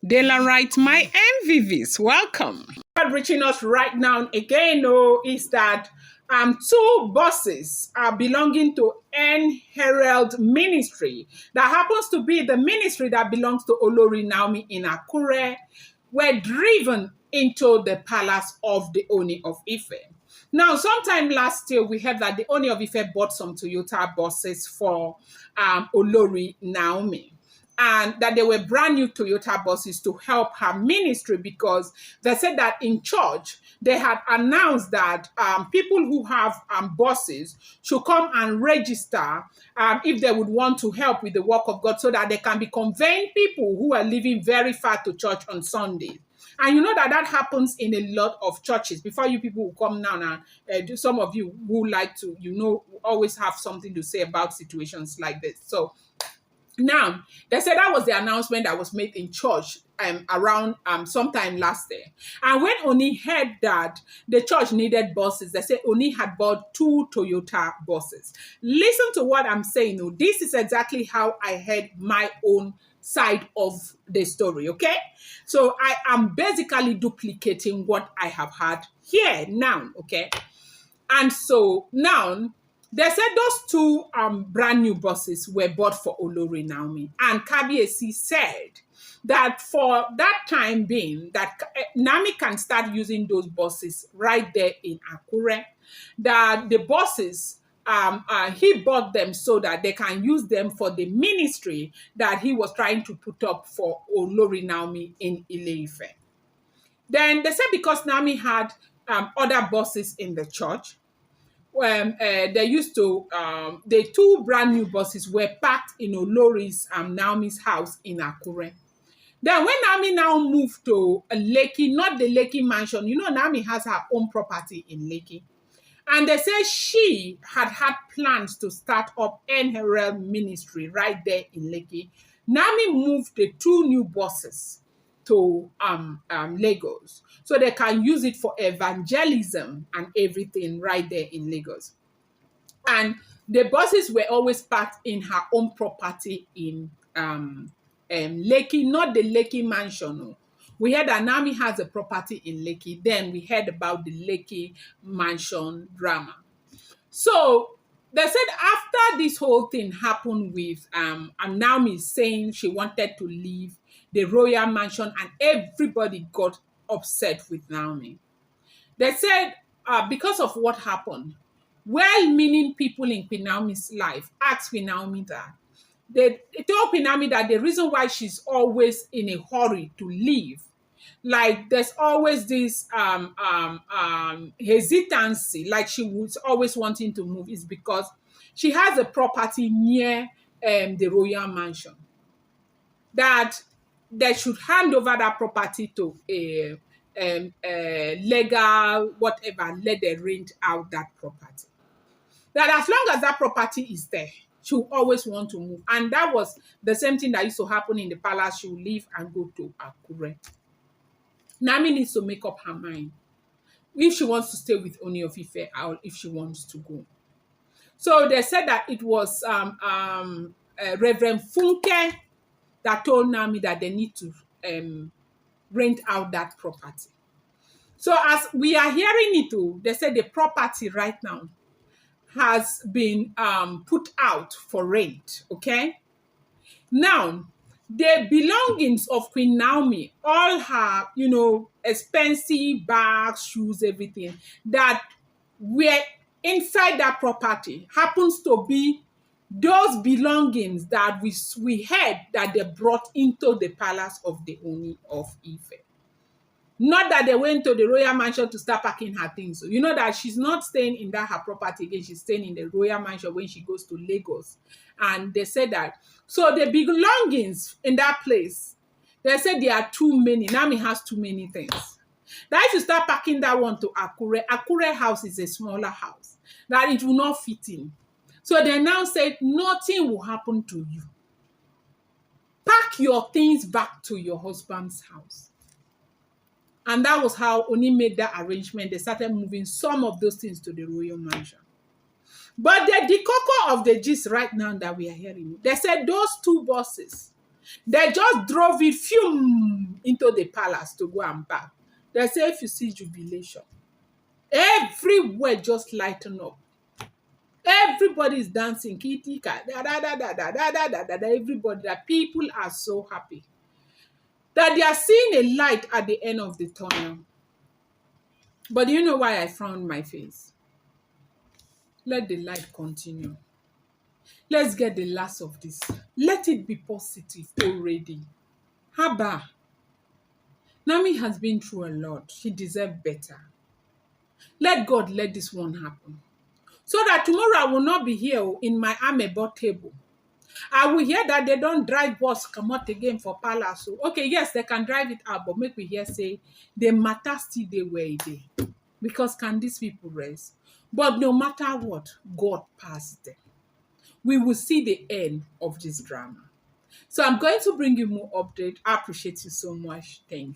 Dela write my MVVs. Welcome. What reaching us right now again, is that two buses are belonging to N Herald Ministry. That happens to be the ministry that belongs to Olori Naomi in Akure, were driven into the palace of the Ooni of Ife. Now, sometime last year, we heard that the Ooni of Ife bought some Toyota buses for Olori Naomi, and that they were brand new Toyota buses to help her ministry, because they said that in church, they had announced that people who have buses should come and register if they would want to help with the work of God, so that they can be conveying people who are living very far to church on Sunday. And you know that happens in a lot of churches. Before you people will come now and some of you who like to, always have something to say about situations like this. So now, they said that was the announcement that was made in church around sometime last year. And when Oni heard that the church needed buses, they said Oni had bought 2 Toyota buses. Listen to what I'm saying. Oh, this is exactly how I heard my own side of the story, okay? So I am basically duplicating what I have had here now, okay? And so now, they said those 2 brand new buses were bought for Olori Naomi. And Kabiyesi said that for that time being, that Naomi can start using those buses right there in Akure. That the buses, he bought them so that they can use them for the ministry that he was trying to put up for Olori Naomi in Ile-Ife. Then they said because Naomi had other buses in the church, they used to, the 2 brand new buses were parked in Olori's Naomi's house in Akure. Then when Naomi now moved to Lekki, not the Lekki mansion, Naomi has her own property in Lekki. And they say she had plans to start up N Herald Ministry right there in Lekki. Naomi moved the 2 new buses to Lagos, so they can use it for evangelism and everything right there in Lagos. And the buses were always parked in her own property in Lekki, not the Lekki mansion. We heard that Naomi has a property in Lekki. Then we heard about the Lekki mansion drama. So they said after this whole thing happened with Naomi saying she wanted to leave the royal mansion, and everybody got upset with Naomi. They said because of what happened, well-meaning people in Queen Naomi's life asked Queen Naomi that. They told Queen Naomi that the reason why she's always in a hurry to leave, like there's always this hesitancy, like she was always wanting to move, is because she has a property near the royal mansion, that they should hand over that property to a legal whatever, let them rent out that property. That as long as that property is there, she will always want to move. And that was the same thing that used to happen in the palace. She will leave and go to Akure. Naomi needs to make up her mind if she wants to stay with Ooni of Ife or if she wants to go. So they said that it was Reverend Funke that told Naomi that they need to rent out that property. So as we are hearing it, they said the property right now has been put out for rent, okay? Now, the belongings of Queen Naomi, all her, expensive bags, shoes, everything, that were inside that property happens to be those belongings that we heard that they brought into the palace of the Ooni of Ife. Not that they went to the royal mansion to start packing her things. So you know that she's not staying in that her property again. She's staying in the royal mansion when she goes to Lagos. And they said that. So the belongings in that place, they said there are too many. Naomi has too many things. That if you start packing that one to Akure house is a smaller house, that it will not fit in. So they now said nothing will happen to you. Pack your things back to your husband's house. And that was how Oni made that arrangement. They started moving some of those things to the royal mansion. But the cocoa of the gist right now that we are hearing, they said those 2 buses, they just drove it into the palace to go and bath. They say if you see jubilation, everywhere just lighten up. Everybody is dancing, kitika, da da da da da da da da da da. Everybody, that people are so happy that they are seeing a light at the end of the tunnel. But do you know why I frowned my face? Let the light continue. Let's get the last of this. Let it be positive already. Haba. Naomi has been through a lot. She deserves better. Let God let this one happen. So that tomorrow I will not be here in my amebo table. I will hear that they don't drive bus come out again for palace. Okay, yes, they can drive it out, but make me hear say the matter still they where they. Because can these people rest? But no matter what, God passed them. We will see the end of this drama. So I'm going to bring you more update. I appreciate you so much. Thank you.